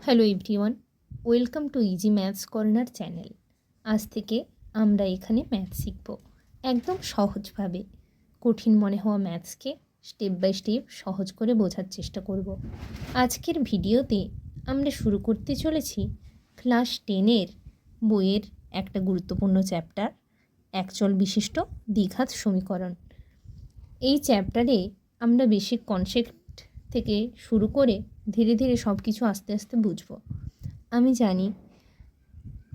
Hello everyone, welcome to easy maths corner channel. আজ থেকে আমরা এখানে ম্যাথ শিখব একদম সহজভাবে। কঠিন মনে হওয়া ম্যাথসকে স্টেপ বাই স্টেপ সহজ করে বোঝার চেষ্টা করব। আজকের ভিডিওতে আমরা শুরু করতে চলেছি ক্লাস 10-এর বইয়ের একটা গুরুত্বপূর্ণ চ্যাপ্টার, একচল বিশিষ্ট দ্বিঘাত সমীকরণ। এই চ্যাপ্টারে আমরা বেসিক কনসেপ্ট থেকে শুরু করে ধীরে ধীরে সব কিছু আস্তে আস্তে বুঝব। আমি জানি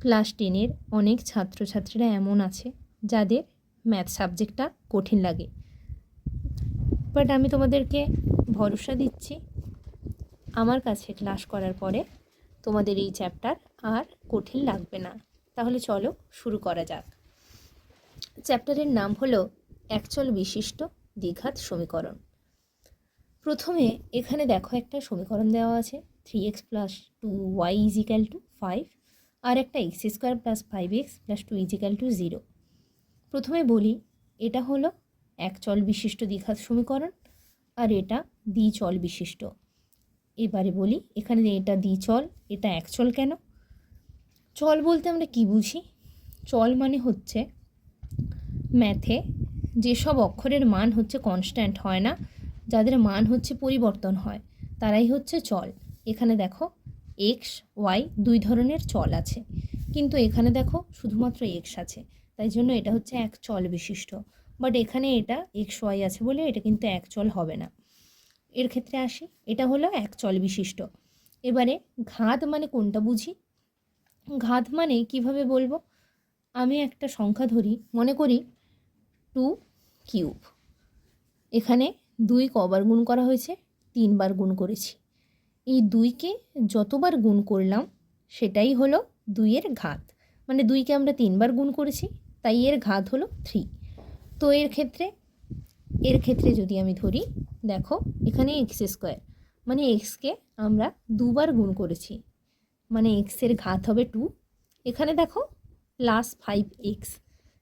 ক্লাস 10-এর অনেক ছাত্রছাত্রীরা এমন আছে যাদের ম্যাথ সাবজেক্টটা কঠিন লাগে, বাট আমি তোমাদেরকে ভরসা দিচ্ছি আমার কাছে ক্লাস করার পরে তোমাদের এই চ্যাপ্টার আর কঠিন লাগবে না। তাহলে চলো শুরু করা যাক। চ্যাপ্টারের নাম হলো একচল বিশিষ্ট দ্বিঘাত সমীকরণ। প্রথমে এখানে দেখো একটা সমীকরণ দেওয়া আছে 3x + 2y = 5 আর একটা x² + 5x + 2 = 0। প্রথমে বলি এটা হলো একচল বিশিষ্ট দ্বিঘাত সমীকরণ আর এটা দ্বিচল বিশিষ্ট। এবারে বলি এখানে এটা দ্বিচল, এটা একচল কেন? চল বলতে আমরা কি বুঝি? চল মানে হচ্ছে ম্যাথে যেসব অক্ষরের মান হচ্ছে কনস্ট্যান্ট হয় না, যাদের মান হচ্ছে পরিবর্তন হয়, তারাই হচ্ছে চল। এখানে দেখো এক্স ওয়াই দুই ধরনের চল আছে, কিন্তু এখানে দেখো শুধুমাত্র এক্স আছে, তাই জন্য এটা হচ্ছে এক চল বিশিষ্ট। বাট এখানে এটা এক্স ওয়াই আছে বলে এটা কিন্তু এক চল হবে না। এর ক্ষেত্রে আসি, এটা হলো এক চল বিশিষ্ট। এবারে ঘাত মানে কোনটা বুঝি? ঘাত মানে কিভাবে বলবো? আমি একটা সংখ্যা ধরি, মনে করি 2³ এখানে 2 কবার গুণ করা হয়েছে? 3 বার গুণ করেছি। এই 2কে যতবার গুণ করলাম সেটাই হলো 2-এর ঘাত, মানে 2কে আমরা 3 বার গুণ করেছি, তাই এর ঘাত হলো 3। তো এর ক্ষেত্রে যদি আমি ধরি, দেখো এখানে x² মানে এক্সকে আমরা 2 বার গুণ করেছি, মানে এক্সের ঘাত হবে 2। এখানে দেখো +5x,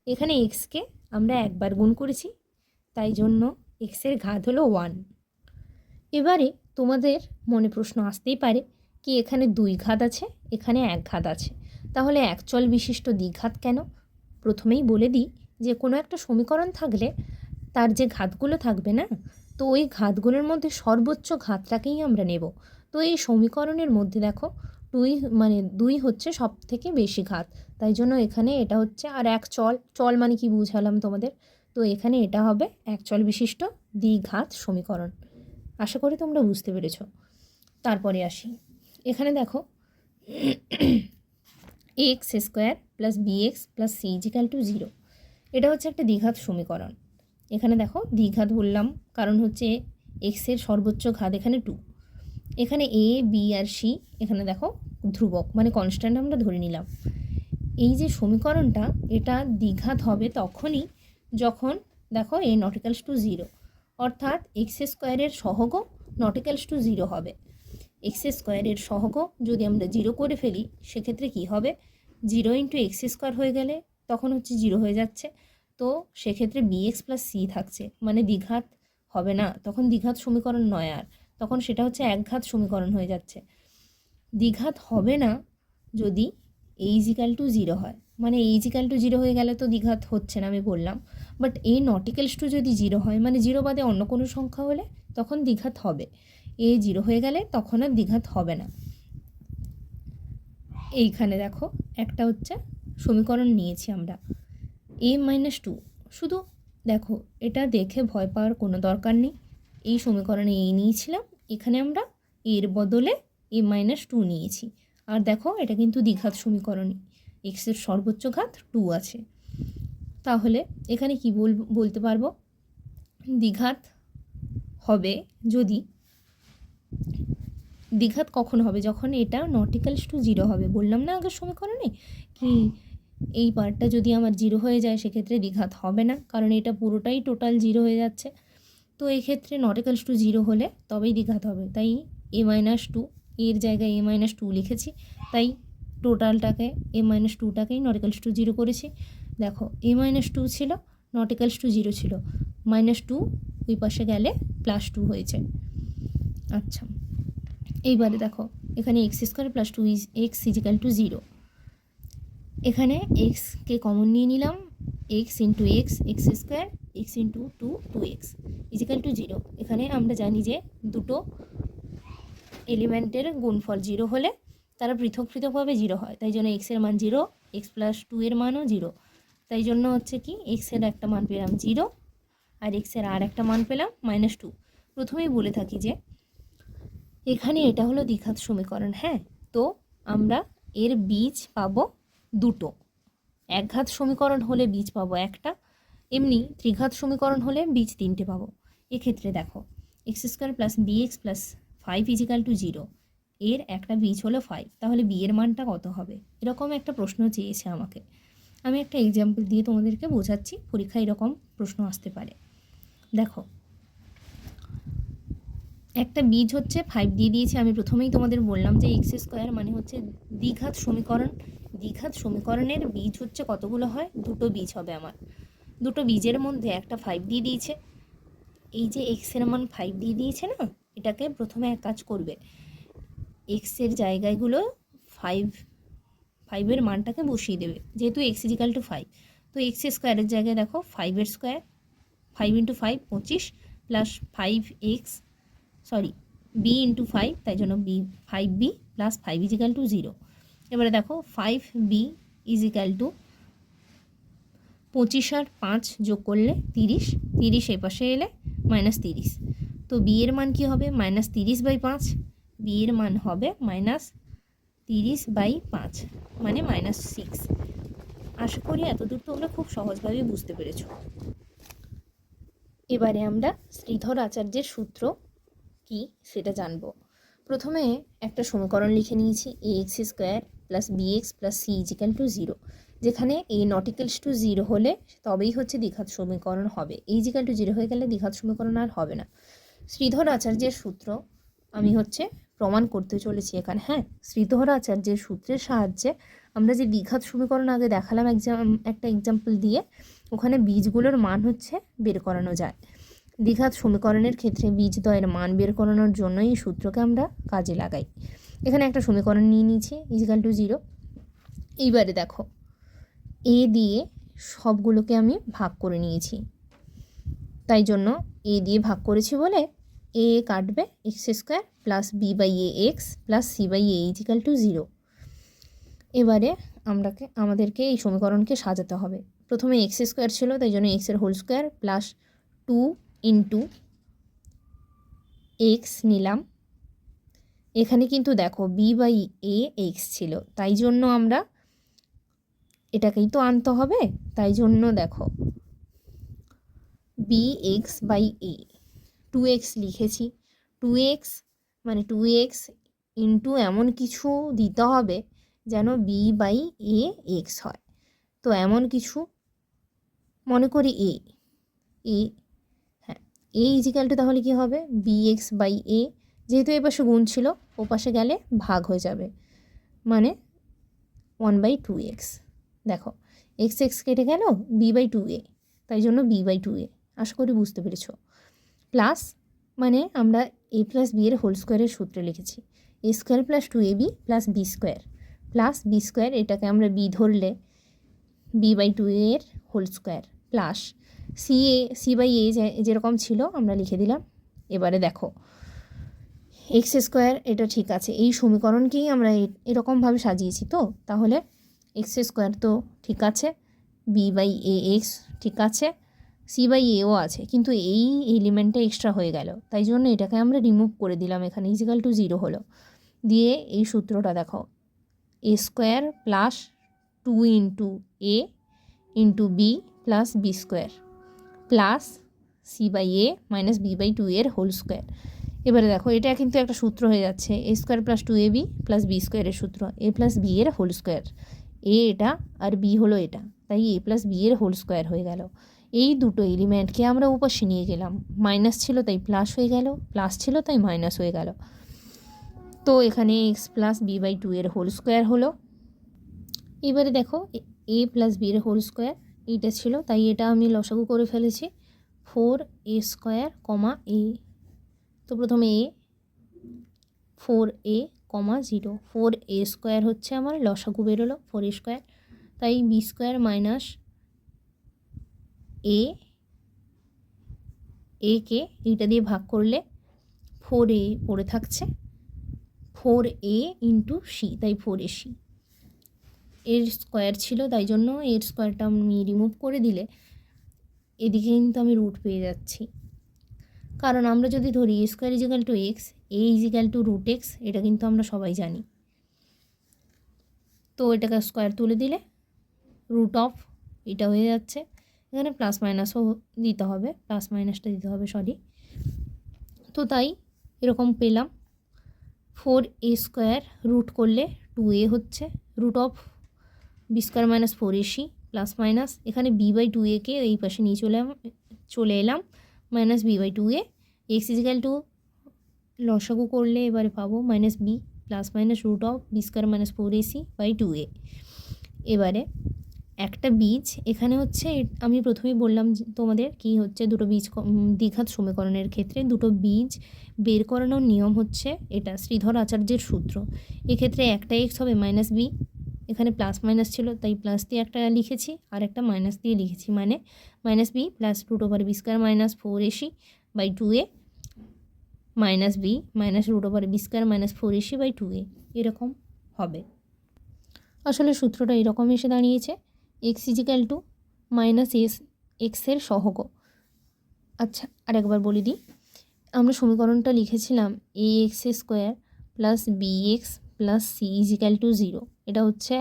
এখানে এক্সকে আমরা একবার গুণ করেছি, তাই জন্য এক্সের ঘাত হলো 1। এবারে তোমাদের মনে প্রশ্ন আসতেই পারে কি এখানে 2 ঘাত আছে, এখানে 1 ঘাত আছে, তাহলে একচল বিশিষ্ট দ্বিঘাত কেন? প্রথমেই বলে দিই যে কোনো একটা সমীকরণ থাকলে তার যে ঘাতগুলো থাকবে না, তো ওই ঘাতগুলোর মধ্যে সর্বোচ্চ ঘাতটাকেই আমরা নেব। তো এই সমীকরণের মধ্যে দেখো 2 হচ্ছে সব থেকে বেশি ঘাত, তাই জন্য এখানে এটা হচ্ছে। আর এক চল মানে কি বুঝালাম তোমাদের, তো এখানে এটা হবে একচল বিশিষ্ট দ্বিঘাত সমীকরণ। আশা করি তোমরা বুঝতে পেরেছ। তারপরে আসি, এখানে দেখো ax² + bx + c = 0। এটা হচ্ছে একটা দ্বিঘাত সমীকরণ। এখানে দেখো দ্বিঘাত বললাম কারণ হচ্ছে এক্সের সর্বোচ্চ ঘাত এখানে 2। এখানে a b আর c এখানে দেখো ধ্রুবক মানে কনস্ট্যান্ট আমরা ধরে নিলাম। এই যে সমীকরণটা এটা দ্বিঘাত হবে তখনই যখন দেখো a ≠ 0, অর্থাৎ x² সহগও ≠ 0 হবে। x² সহগ যদি আমরা 0 করে ফেলি সেক্ষেত্রে কি হবে? 0 × x² হয়ে গেলে তখন হচ্ছে 0 হয়ে যাচ্ছে, তো সেক্ষেত্রে bx + c থাকছে, মানে দ্বিঘাত হবে না, তখন দ্বিঘাত সমীকরণ নয় আর, তখন সেটা হচ্ছে একঘাত সমীকরণ হয়ে যাচ্ছে। দ্বিঘাত হবে না যদি a = 0 হয়, মানে a = 0 হয়ে গেলে তো দ্বিঘাত হচ্ছে না আমি বললাম, বাট a ≠ যদি 0 হয়, মানে 0 বাদে অন্য কোনো সংখ্যা হলে তখন দ্বিঘাত হবে। a 0 হয়ে গেলে তখন আর দ্বিঘাত হবে না। এইখানে দেখো একটা হচ্ছে সমীকরণ নিয়েছি আমরা a - 2। শুধু দেখো এটা দেখে ভয় পাওয়ার কোনো দরকার নেই, এই সমীকরণে a নিয়েছিলাম, এখানে আমরা এর বদলে a - 2 নিয়েছি। আর দেখো এটা কিন্তু দ্বিঘাত সমীকরণই, এক্সের সর্বোচ্চ ঘাত 2 আছে। তাহলে এখানে কি বলতে পারবো? দ্বিঘাত হবে যদি, দ্বিঘাত কখন হবে? যখন এটা ≠ 0 হবে। বললাম না আগের সমীকরণে কি এই পার্টটা যদি আমার 0 হয়ে যায় সেক্ষেত্রে দ্বিঘাত হবে না, কারণ এটা পুরোটাই টোটাল 0 হয়ে যাচ্ছে। তো এই ক্ষেত্রে ≠ 0 হলে তবেই দ্বিঘাত হবে, তাই a - 2 এর জায়গায় a - 2 লিখেছি, তাই টোটালটাকে a - 2টাকেই ≠ 0 করেছি। দেখো a - 2 ছিল, ≠ 0 ছিল, -2 ওই পাশে গেলে +2 হয়েছে। আচ্ছা, এইবারে দেখো এখানে X square plus 2x equal to 0। এখানে এক্সকে কমন নিয়ে নিলাম, X into X square x into 2x equal to 0। এখানে আমরা জানি যে দুটো এলিমেন্টের গুণফল 0 হলে তারা পৃথক পৃথকভাবে 0 হয়, তাই জন্য এক্সের মান 0, এক্স প্লাস 2 এর মানও 0। তাই জন্য হচ্ছে কি এক্সের একটা মান পেলাম 0 আর এক্সের আর একটা মান পেলাম -2। প্রথমেই বলে থাকি যে এখানে এটা হলো দ্বিঘাত সমীকরণ। হ্যাঁ, তো আমরা এর বীজ পাবো দুটো। একঘাত সমীকরণ হলে বীজ পাবো একটা, এমনি ত্রিঘাত সমীকরণ হলে বীজ 3টে পাবো। এক্ষেত্রে দেখো x square plus bx plus 5 equal to 0, এর একটা বীজ হলো 5, তাহলে বি এর মানটা কত হবে? এরকম একটা প্রশ্ন চেয়েছে আমাকে। আমি একটা এক্সাম্পল দিয়ে তোমাদেরকে বোঝাচ্ছি, পরীক্ষায় এরকম প্রশ্ন আসতে পারে। দেখো একটা বীজ হচ্ছে 5 দিয়ে দিয়েছে। আমি প্রথমেই তোমাদের বললাম যে এক্স স্কোয়ার মানে হচ্ছে দ্বিঘাত সমীকরণ। দ্বিঘাত সমীকরণের বীজ হচ্ছে কতগুলো হয়? দুটো বীজ হবে আমার। দুটো বীজের মধ্যে একটা 5 দিয়ে দিয়েছে। এই যে এক্সের মান 5 দিয়ে দিয়েছে না, এটাকে প্রথমে এক কাজ করবে, এক্সের জায়গাগুলো 5 এর মানটাকে বসিয়ে দেবে। যেহেতু এক্স ইজিক্যাল টু 5, তো এক্স স্কোয়ারের জায়গায় দেখো 5 square, 5 into 5 25 plus 5x B into 5, তাই জন্য b 5b plus 5 equal to 0। এবারে দেখো 5b ইজিক্যাল টু 25 আর 5 যোগ করলে 30, 30 এই পাশে এলে -30। তো বি এর মান কি হবে? -30/5। বি এর মান হবে -30/5 মানে -6। আশা করি এতদূর তোমরা খুব সহজভাবে বুঝতে পেরেছো। এবারে আমরা শ্রীধর আচার্যের সূত্র কি সেটা জানবো। প্রথমে একটা সমীকরণ লিখে নিয়েছি, ax square plus bx plus c equal to 0। যেখানে a নট ইকুয়ালস টু 0 হলে তবেই হচ্ছে দ্বিঘাত সমীকরণ হবে। a ইজিক্যাল টু 0 হয়ে গেলে দ্বিঘাত সমীকরণ আর হবে না। শ্রীধর আচার্যের সূত্র আমি হচ্ছে প্রমাণ করতে চলেছি এখানে। হ্যাঁ, শ্রীধর আচার্যের সূত্রের সাহায্যে আমরা যে দ্বিঘাত সমীকরণ আগে দেখালাম একটা এক্সাম্পল দিয়ে, ওখানে বীজগুলোর মান হচ্ছে বের করানো যায়। দ্বিঘাত সমীকরণের ক্ষেত্রে বীজদ্বয়ের মান বের করানোর জন্য এই সূত্রকে আমরা কাজে লাগাই। এখানে একটা সমীকরণ নিয়ে নিয়েছি ইজিক্যাল টু 0। এইবারে দেখো এ দিয়ে সবগুলোকে আমি ভাগ করে নিয়েছি, তাই জন্য এ দিয়ে ভাগ করেছি বলে এ কাটবে, X square plus b/a X plus c/a equal to 0। এবারে আমাদেরকে এই সমীকরণকে সাজাতে হবে। প্রথমে এক্স স্কোয়ার ছিল, তাই জন্য এক্সের whole square plus 2 into x নিলাম। এখানে কিন্তু দেখো b/a এক্স ছিল, তাই জন্য আমরা এটাকেই তো আনতে হবে, তাই জন্য দেখো bx/a 2x লিখেছি। 2x মানে 2x ইন্টু এমন কিছু দিতে হবে যেন b/a এক্স হয়। তো এমন কিছু মনে করি a হ্যাঁ, a ইজিক্যাল টু তাহলে কি হবে? bx/a, যেহেতু এ পাশে গুণ ছিল ও পাশে গেলে ভাগ হয়ে যাবে, মানে 1/2x। দেখো x কেটে গেল, b/2a, তাই জন্য b/2a। আশা করি বুঝতে পেরেছো। প্লাস মানে আমরা a প্লাস b এর হোল স্কোয়ারের সূত্রে লিখেছি, a square plus 2ab plus b square plus b square, এটাকে আমরা b ধরলে b/2a এর হোল স্কোয়ার প্লাস c/a যেরকম ছিল আমরা লিখে দিলাম। এবারে দেখো এক্স স্কোয়ার এটা ঠিক আছে, এই সমীকরণকেই আমরা এরকমভাবে সাজিয়েছি, তো তাহলে এক্স স্কোয়ার তো ঠিক আছে, b/a এক্স ঠিক আছে, c/aও আছে, কিন্তু এই এলিমেন্টটা এক্সট্রা হয়ে গেল, তাই জন্য এটাকে আমরা রিমুভ করে দিলাম। এখানে ইজিক্যাল টু 0 হলো। দিয়ে এই সূত্রটা দেখো, a square plus 2 into a into b plus b square plus c/a minus b/2 এর হোল স্কোয়ার। এবারে দেখো এটা কিন্তু একটা সূত্র হয়ে যাচ্ছে, a square plus 2ab plus b স্কোয়ারের সূত্র, a প্লাস b এর হোল স্কোয়ার। a এটা আর b হলো এটা, তাই a প্লাস b এর হোল স্কোয়ার হয়ে গেল। এই দুটো এলিমেন্টকে আমরা উপাশে নিয়ে গেলাম, মাইনাস ছিল তাই প্লাস হয়ে গেল, প্লাস ছিল তাই মাইনাস হয়ে গেল। তো এখানে এক্স প্লাস b/2 এর হোল স্কোয়ার হলো। এবারে দেখো a প্লাস b এর হোল স্কোয়ার এইটা ছিল, তাই এটা আমি লসাগু করে ফেলেছি, 4a স্কোয়ার, a। তো প্রথমে a 4a, 0 4a² হচ্ছে আমার লসাগু বেরোলো 4a², তাই b² মাইনাস কে এইটা দিয়ে ভাগ করলে 4a পড়ে থাকছে, 4a ইন্টু সি, তাই 4ac। এর স্কোয়ার ছিল, তাই জন্য এর স্কোয়ারটা আমি রিমুভ করে দিলে এদিকে কিন্তু আমি রুট পেয়ে যাচ্ছি। কারণ আমরা যদি ধরি a² equal to x, a equal to root x, এটা কিন্তু আমরা সবাই জানি। তো এটাকে স্কোয়ার তুলে দিলে রুট অফ এটা হয়ে যাচ্ছে। এখানে প্লাস মাইনাসও দিতে হবে, প্লাস মাইনাসটা দিতে হবে, সরি। তো তাই এরকম পেলাম 4a² রুট করলে 2a হচ্ছে, root of b² minus 4ac plus minus এখানে b/2a কে এই পাশে নিয়ে চলে এলাম minus b/2a, x is equal two লসাগু করলে এবারে পাবো minus b plus minus root of b² minus 4ac/2a। এবারে একটা বীজ এখানে হচ্ছে, আমি প্রথমেই বললাম তোমাদের কি হচ্ছে, দুটো বীজ দ্বিঘাত সমীকরণের ক্ষেত্রে দুটো বীজ বের করানোর নিয়ম হচ্ছে এটা, শ্রীধর আচার্যের সূত্র। এক্ষেত্রে একটা এক্স হবে মাইনাস বি, এখানে প্লাস মাইনাস ছিল তাই প্লাস দিয়ে একটা লিখেছি আর একটা মাইনাস দিয়ে লিখেছি, মানে minus b plus root over b² minus 4ac/2a minus b minus root over b² minus 4ac/2a এরকম হবে। আসলে সূত্রটা এরকম এসে দাঁড়িয়েছে, এক্স ইজিক্যাল টু মাইনাস এক্সের সহগ। আচ্ছা আরেকবার বলে দিই, আমরা সমীকরণটা লিখেছিলাম ax² plus bx plus c is equal to 0। এটা হচ্ছে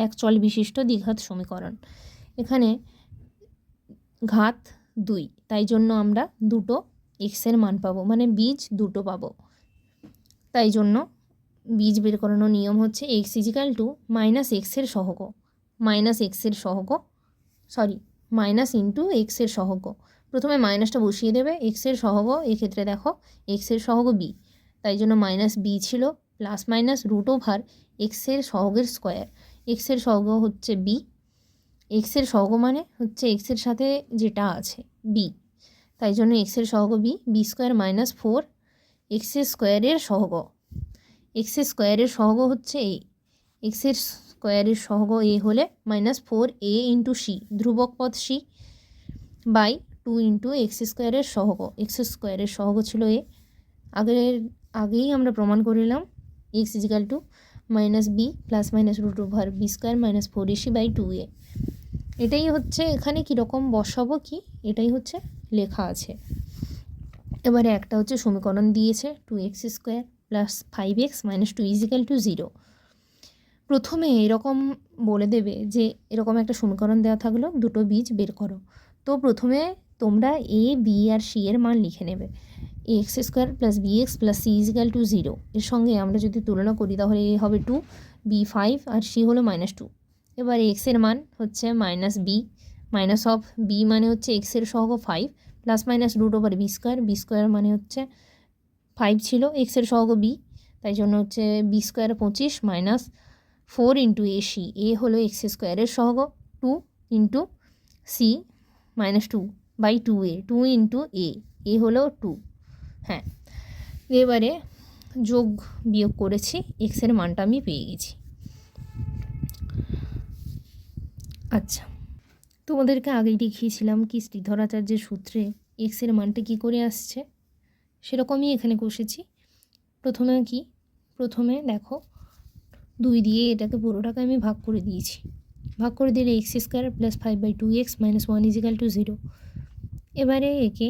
এক চল বিশিষ্ট দ্বিঘাত সমীকরণ। এখানে ঘাত 2, তাই জন্য আমরা দুটো এক্সের মান পাবো, মানে বীজ দুটো পাবো। তাই জন্য বীজ বের করানোর নিয়ম হচ্ছে এক্স ইজিক্যাল টু মাইনাস এক্সের সহগ, মাইনাস এক্সের সহগ, সরি মাইনাস ইন্টু এক্সের সহগ। প্রথমে মাইনাসটা বসিয়ে দেবে, এক্সের সহগ, এক্ষেত্রে দেখো এক্সের সহগ বি, তাই জন্য মাইনাস বি ছিল, প্লাস মাইনাস রুট ওভার এক্সের সহগের স্কোয়ার, এক্সের সহগ হচ্ছে বি, এক্সের সহগ মানে হচ্ছে এক্সের সাথে যেটা আছে বি, তাই জন্য এক্সের সহগ b² মাইনাস 4 এক্সের স্কোয়ারের সহগ, এক্সের স্কোয়ারের সহগ হচ্ছে এ, এক্সের স্কোয়ারের সহগ এ হলে মাইনাস 4a ইন্টু সি, ধ্রুবক পদ সি, বাই 2 ইন্টু x² সহগ, x² সহগ ছিল এ। আগেই আমরা প্রমাণ করিলাম x is equal to minus b plus minus root over b² minus 4ac/2a। এটাই হচ্ছে এখানে কীরকম বসাবো কি, এটাই হচ্ছে লেখা আছে। এবারে একটা হচ্ছে সমীকরণ দিয়েছে 2x² plus 5x minus 2 is equal to 0। প্রথমে এরকম বলে দেবে যে এরকম একটা সমীকরণ দেওয়া থাকলো, দুটো বীজ বের করো। তো প্রথমে তোমরা এ বি আর সি এর মান লিখে নেবে, ax² plus bx plus c is equal to 0। এর সঙ্গে আমরা যদি তুলনা করি তাহলে এ হবে 2, বি 5 আর সি হলো -2। এবার এক্সের মান হচ্ছে minus b, minus of b মানে হচ্ছে এক্সের সহগ 5 plus minus root over b² মানে হচ্ছে 5 ছিল, এক্সের সহগ বি, তাই জন্য হচ্ছে b² 25 মাইনাস 4 ইন্টু এসি, এ হলো x² সহগ 2 into C minus 2/2a, 2 into A হলো 2। হ্যাঁ, এবারে যোগ বিয়োগ করেছি, এক্সের মানটা আমি পেয়ে গেছি। আচ্ছা, তোমাদেরকে আগেই দেখিয়েছিলাম কি শ্রীধর আচার্যের সূত্রে এক্সের মানটা কী করে আসছে, সেরকমই এখানে কষেছি। প্রথমে দেখো 2 দিয়ে এটাকে পুরোটাকে আমি ভাগ করে দিয়েছি, ভাগ করে দিলে x² plus 5/2x minus 1 equal to 0। এবারে একে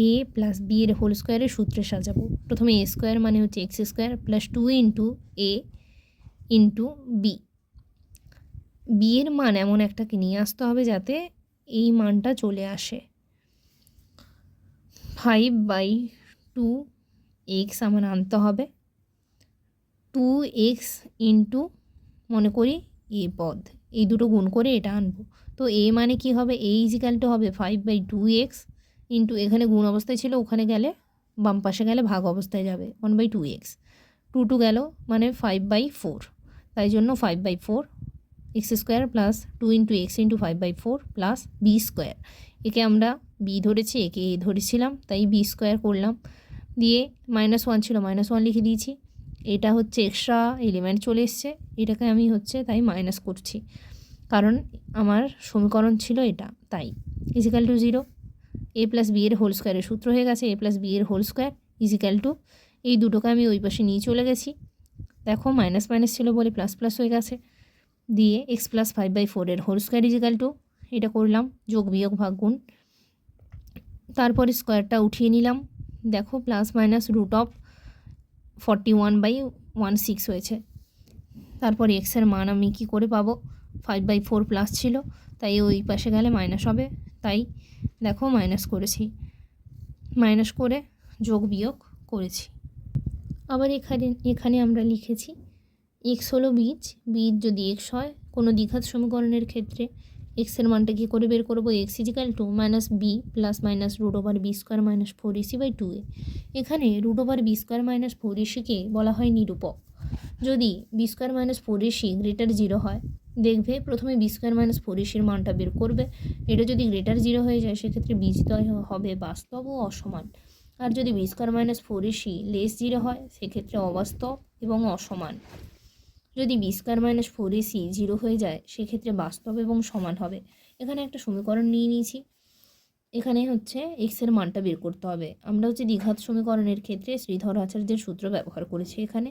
এ প্লাস বি এর হোল স্কোয়ারের সূত্রে সাজাবো। প্রথমে a² মানে হচ্ছে x² প্লাস 2 ইন্টু এ ইন্টু বি, বি এর মান এমন একটাকে নিয়ে আসতে হবে যাতে এই মানটা চলে আসে। 5/2x আমার আনতে হবে, 2x ইন্টু মনে করি এ পদ, এই দুটো গুণ করে এটা আনবো। তো এ মানে কি হবে, এ ইজিক্যাল টু হবে 5/2x ইন্টু, এখানে গুণ অবস্থায় ছিল, ওখানে গেলে বাম পাশে গেলে ভাগ অবস্থায় যাবে 1/2x, 2 গেল মানে 5/4, তাই জন্য 5/4 x² plus 2 into x into 5/4 plus b², একে আমরা বি ধরেছি, একে এ ধরেছিলাম, তাই b² করলাম, দিয়ে -1 ছিল -1 লিখে দিয়েছি, এটা হচ্ছে এক্সট্রা এলিমেন্ট চলে এসছে, এটাকে আমি হচ্ছে তাই মাইনাস করছি, কারণ আমার সমীকরণ ছিল এটা, তাই is equal to 0। A plus b এর হোল স্কোয়ারের সূত্র হয়ে গেছে এ প্লাস বি এর হোল স্কোয়ার ইজিক্যাল টু, এই দুটোকে আমি ওই পাশে নিয়ে চলে গেছি, দেখো মাইনাস মাইনাস ছিল বলে প্লাস প্লাস হয়ে গেছে, দিয়ে এক্স প্লাস 5/4 এর হোল স্কোয়ার ইজিক্যাল টু, এটা করলাম যোগ বিয়োগ ভাগ গুণ, তারপরে স্কোয়ারটা উঠিয়ে নিলাম, দেখো প্লাস মাইনাস রুট অফ 41/16 হয়েছে। তারপর এক্সের মান আমি কি করে পাবো, 5/4 প্লাস ছিল তাই ওই পাশে গেলে মাইনাস হবে, তাই দেখো মাইনাস করেছি, মাইনাস করে যোগ বিয়োগ করেছি। আবার এখানে আমরা লিখেছি এক্স হলো বীজ, বীজ যদি এক্স হয় কোনো দ্বিঘাত সমীকরণের ক্ষেত্রে এক্সের মানটা কী করে বের করবো, x is equal to minus b plus minus root over b square minus 4ac/2a। এখানে root over b square minus 4ac-কে বলা হয় নিরূপক। যদি B square minus 4ac greater 0 হয়, দেখবে প্রথমে বি স্কোয়ার মাইনাস 4ac-র মানটা বের করবে, এটা যদি গ্রেটার 0 হয়ে যায় সেক্ষেত্রে বীজদ্বয় হবে বাস্তব ও অসমান, আর যদি B square minus 4ac less 0 হয় সেক্ষেত্রে অবাস্তব এবং অসমান। যদি বি স্কোয়ার মাইনাস 4ac 0 হয়ে যায় সেক্ষেত্রে বাস্তব এবং সমান হবে। এখানে একটা সমীকরণ নিয়ে নিয়েছি, এখানে হচ্ছে এক্সের মানটা বের করতে হবে। আমরা হচ্ছে দ্বিঘাত সমীকরণের ক্ষেত্রে শ্রীধর আচার্যের সূত্র ব্যবহার করেছি। এখানে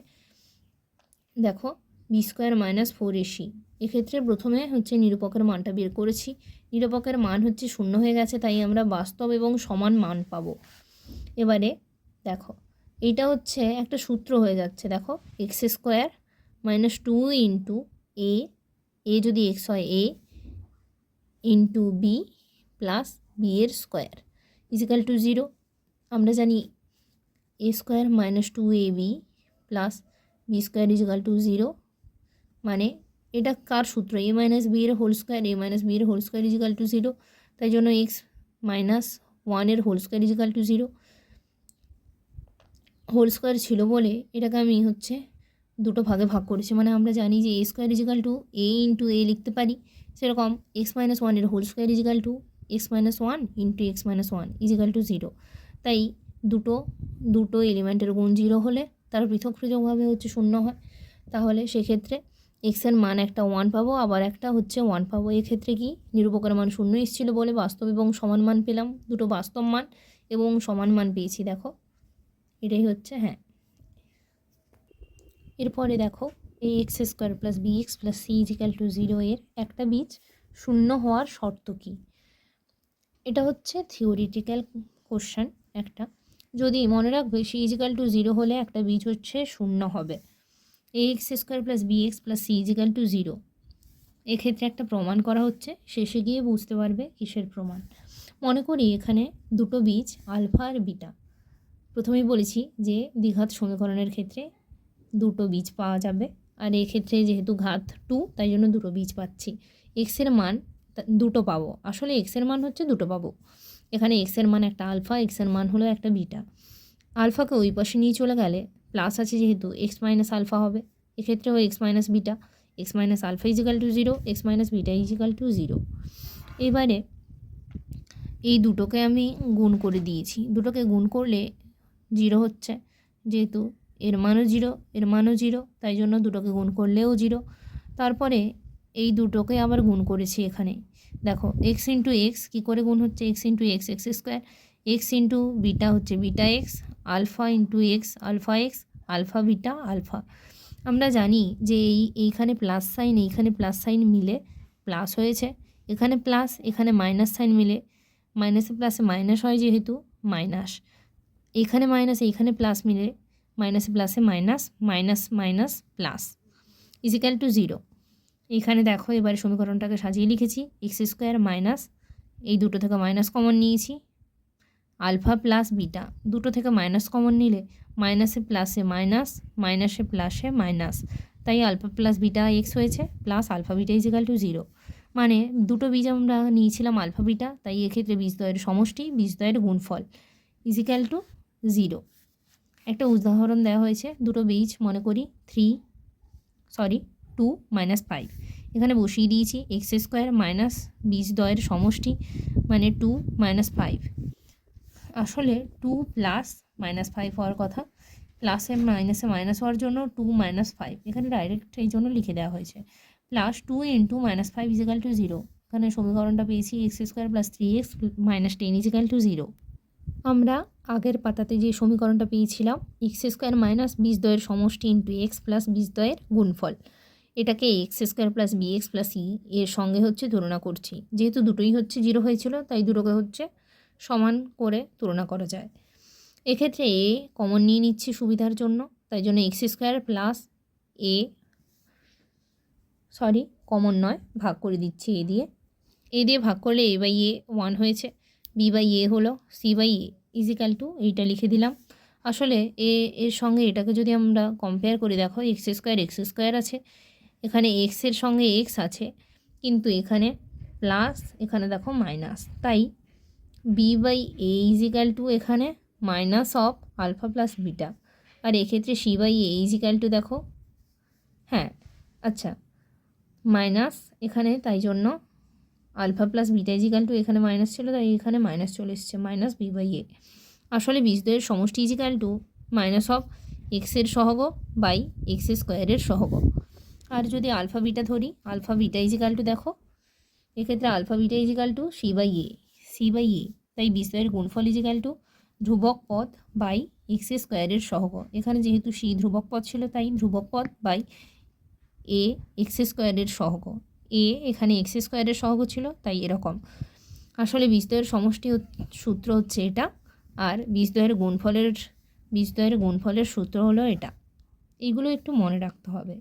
দেখো বি স্কোয়ার মাইনাস 4ac, এক্ষেত্রে প্রথমে হচ্ছে নিরূপকের মানটা বের করেছি, নিরূপকের মান হচ্ছে 0 হয়ে গেছে তাই আমরা বাস্তব এবং সমান মান পাবো। এবারে দেখো এইটা হচ্ছে একটা সূত্র হয়ে যাচ্ছে, দেখো x square minus 2 into a যদি এক্স হয় a into b plus b এর স্কোয়ার ইজিক্যাল টু 0। আমরা জানি a square minus 2ab plus b square is equal to 0, মানে এটা কার সূত্র, এ মাইনাস বি এর whole square, a minus b এর হোল স্কোয়ার ইজিক্যাল টু 0, তাই জন্য এক্স মাইনাস 1 এর whole square is equal to 0। Whole square ছিল বলে এটাকে আমি হচ্ছে দুটো ভাগে ভাগ করেছি, মানে আমরা জানি যে a square is equal to a into a লিখতে পারি, সেরকম এক্স মাইনাস 1 এর whole square is equal to x minus 1 into x minus 1 equal to 0। তাই দুটো এলিমেন্টের গুণ 0 হলে তার পৃথক পৃথকভাবে হচ্ছে 0 হয়, তাহলে সেক্ষেত্রে এক্সের মান একটা 1 পাবো আবার একটা হচ্ছে 1 পাবো। এক্ষেত্রে কি নিরূপকের মান 0 এসেছিলো বলে বাস্তব এবং সমান মান পেলাম, দুটো বাস্তব মান এবং সমান মান পেয়েছি, দেখো এটাই হচ্ছে হ্যাঁ। এরপরে দেখো এই x square plus b x plus c is equal to 0 এর একটা বীজ 0 হওয়ার শর্ত কী, এটা হচ্ছে থিওরিটিক্যাল কোশ্চেন একটা, যদি মনে রাখবে সি ইজিক্যাল টু 0 হলে একটা বীজ হচ্ছে 0 হবে। A x square plus b x plus c is equal to 0, এক্ষেত্রে একটা প্রমাণ করা হচ্ছে, শেষে গিয়ে বুঝতে পারবে কিসের প্রমাণ। মনে করি এখানে দুটো বীজ আলফা আর বিটা, প্রথমেই বলেছি যে দ্বিঘাত সমীকরণের ক্ষেত্রে দুটো বীজ পাওয়া যাবে, আর এক্ষেত্রে যেহেতু ঘাত 2 তাই জন্য দুটো বীজ পাচ্ছি। এক্সের মান দুটো পাবো, আসলে এক্সের মান হচ্ছে দুটো পাবো, এখানে এক্সের মান একটা আলফা, এক্সের মান হলো একটা বিটা। আলফাকে ওই পাশে নিয়ে চলে গেলে প্লাস আছে যেহেতু এক্স মাইনাস আলফা হবে, এক্ষেত্রেও x minus beta, x minus alpha equal to 0, x minus beta equal to 0। এবারে এই দুটোকে আমি গুণ করে দিয়েছি, দুটোকে গুণ করলে 0 হচ্ছে, যেহেতু এর মানও 0 এর মানও 0 তাই জন্য দুটোকে গুণ করলেও 0। তারপরে এই দুটোকে আবার গুণ করেছি, এখানে দেখো এক্স ইন্টু এক্স কী করে গুণ হচ্ছে, x into x x square, x into beta হচ্ছে beta x, alpha into x alpha x, alpha beta alpha. আমরা জানি যে এইখানে প্লাস সাইন এইখানে প্লাস সাইন মিলে প্লাস হয়েছে, এখানে প্লাস এখানে মাইনাস সাইন মিলে মাইনাসে প্লাসে মাইনাস হয় যেহেতু মাইনাস, এখানে মাইনাস এইখানে প্লাস মিলে মাইনাসে প্লাসে minus, minus minus plus equal to 0। এখানে দেখো এবারে সমীকরণটাকে সাজিয়ে লিখেছি, এক্স স্কোয়ার মাইনাস এই দুটো থেকে মাইনাস কমন নিয়েছি, আলফা প্লাস বিটা দুটো থেকে মাইনাস কমন নিলে মাইনাসে প্লাসে মাইনাস, মাইনাসে প্লাসে মাইনাস, তাই আলফা প্লাস বিটা এক্স হয়েছে plus alpha beta equal to 0। মানে দুটো বীজ আমরা নিয়েছিলাম আলফা বিটা, তাই এক্ষেত্রে বীজদ্বয়ের সমষ্টি বীজদ্বয়ের গুণফল ইজিক্যাল টু 0। একটা উদাহরণ দেওয়া হয়েছে, দুটো বীজ মনে করি 2 মাইনাস 5, এখানে বসিয়ে দিয়েছি এক্স স্কোয়ার মাইনাস বীজদ্বয়ের সমষ্টি মানে 2 মাইনাস 5, আসলে 2 প্লাস মাইনাস 5 হওয়ার কথা, প্লাসে মাইনাসে মাইনাস হওয়ার জন্য 2 - 5 এখানে ডাইরেক্ট এই জন্য লিখে দেওয়া হয়েছে। প্লাস 2 × -5 = 0। এখানে সমীকরণটা পেয়েছি x² + 3x - 10 = 0। আমরা আগের পাতাতে যে সমীকরণটা পেয়েছিলাম x² - বীজদ্বয়ের সমষ্টি ইন্টু x প্লাস বীজদ্বয়ের গুণফল, এটাকে x² + bx + c এর সঙ্গে হচ্ছে তুলনা করছি। যেহেতু দুটোই হচ্ছে 0 হয়েছিল তাই দুটোকে হচ্ছে সমান করে তুলনা করা যায়। এক্ষেত্রে এ কমন নিয়ে নিচ্ছি সুবিধার জন্য, তাই জন্য x² প্লাস এ কমন নয়, ভাগ করে দিচ্ছি এ দিয়ে ভাগ করলে a/a 1 হয়েছে, b/a হলো c/a = এইটা লিখে দিলাম। আসলে এর সঙ্গে এটাকে যদি আমরা কম্পেয়ার করে দেখো x² আছে, এখানে x এর সঙ্গে x আছে, কিন্তু এখানে প্লাস এখানে দেখো মাইনাস, তাই b/a = এখানে minus of alpha plus beta, আর এক্ষেত্রে c/a দেখো হ্যাঁ আচ্ছা মাইনাস এখানে, তাই জন্য আলফা প্লাস বিটা = এখানে মাইনাস ছিল তাই এখানে মাইনাস চলে এসছে, মাইনাস b/a। আসলে বীজদ্বয়ের সমষ্টি মাইনাস অফ x এর সহগ বাই x² এর সহগ। আর যদি আলফা বিটা ধরি, আলফা বিটা দেখো এক্ষেত্রে আলফা বিটা c/a, তাই বীজদ্বয়ের গুণফল ধ্রুবক পদ বাই x² এর সহগ। এখানে যেহেতু c ধ্রুবক পদ ছিল তাই ধ্রুবক পদ বাই a x² এর সহগ, a এখানে x² এর সহগ ছিল তাই এরকম। আসলে বীজদ্বয়ের সমষ্টি সূত্র হচ্ছে এটা, আর বীজদ্বয়ের গুণফলের সূত্র হলো এটা। এইগুলো একটু মনে রাখতে হবে।